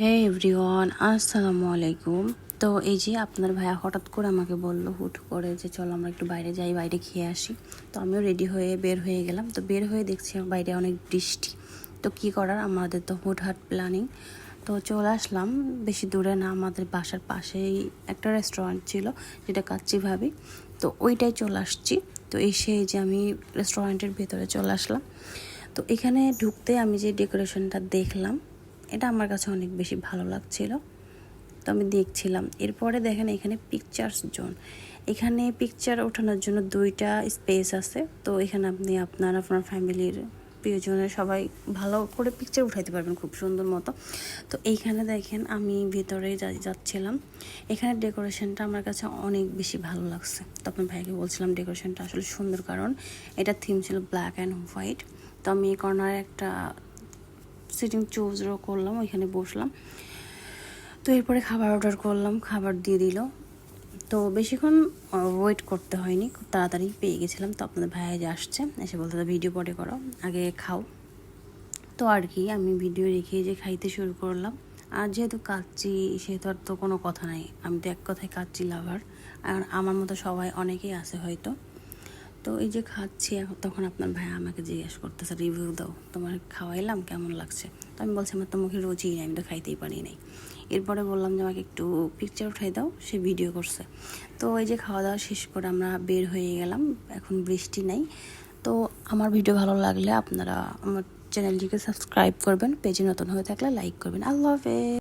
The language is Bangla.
হে এভরিওয়ান, আসসালামু আলাইকুম। তো এই যে আপনার ভাইয়া হঠাৎ করে আমাকে বললো হুট করে যে চলো আমরা একটু বাইরে যাই, বাইরে খেয়ে আসি। তো আমিও রেডি হয়ে বের হয়ে গেলাম। তো বের হয়ে দেখছি বাইরে অনেক বৃষ্টি। তো কি করার, আমাদের তো হুটহাট প্ল্যানিং। তো চলে আসলাম, বেশি দূরে না, আমাদের বাসার পাশেই একটা রেস্টুরেন্ট ছিল যেটা কাচ্চি ভাবি। তো ওইটাই চলে আসছি। তো এসে যে আমি রেস্টুরেন্টের ভেতরে চলে আসলাম। তো এখানে ঢুকতে আমি যে ডেকোরেশনটা দেখলাম, এটা আমার কাছে অনেক বেশি ভালো লাগছিল। তো আমি দেখছিলাম। এরপরে দেখেন এখানে পিকচার্স জোন, এখানে পিকচার ওঠানোর জন্য 2টা স্পেস আছে। তো এখানে আপনি আপনার ফ্যামিলির প্রিয়জনের সবাই ভালো করে পিকচার উঠাইতে পারবেন খুব সুন্দর মতো। তো এইখানে দেখেন আমি ভিতরে যাচ্ছিলাম। এখানে ডেকোরেশনটা আমার কাছে অনেক বেশি ভালো লাগছে। তো আপনার ভাইকে বলছিলাম ডেকোরেশনটা আসলে সুন্দর, কারণ এটা থিম ছিল ব্ল্যাক অ্যান্ড হোয়াইট। তো আমি এই কর্নারে একটা সিটিং চুজও করলাম, ওইখানে বসলাম। তো এরপরে খাবার অর্ডার করলাম, খাবার দিয়ে দিল। তো বেশিক্ষণ ওয়েট করতে হয়নি, খুব তাড়াতাড়ি পেয়ে গেছিলাম। তো আপনাদের ভাইয়া যে আসছে, এসে বলতে ভিডিও পরে করো, আগে খাও। তো আর কি, আমি ভিডিও রেখে যে খাইতে শুরু করলাম। আর যেহেতু কাচ্চি, সেহেতু আর তো কোনো কথা নাই, আমি তো এক কথায় কাচ্চি লাভার। আর আমার মতো সবাই অনেকেই আছে হয়তো। তো এই যে খাচ্ছি, তখন আপনার ভাই আমাকে জিজ্ঞেস করতেছে রিভিউ দাও, তোমার খাওয়াইলাম কেমন লাগছে। তো আমি বলছি আমার তো মুখে রুচি নেই, আমি তো খাইতেই পারি নাই। এরপরে বললাম যে আমাকে একটু পিকচার উঠাই দাও, সে ভিডিও করছে। তো এই যে খাওয়া দাওয়া শেষ করে আমরা বের হয়ে গেলাম, এখন বৃষ্টি নাই। তো আমার ভিডিও ভালো লাগলে আপনারা আমার চ্যানেলটিকে সাবস্ক্রাইব করবেন, পেজে নতুন হয়ে থাকলে লাইক করবেন। আল্লাহ হাফেজ।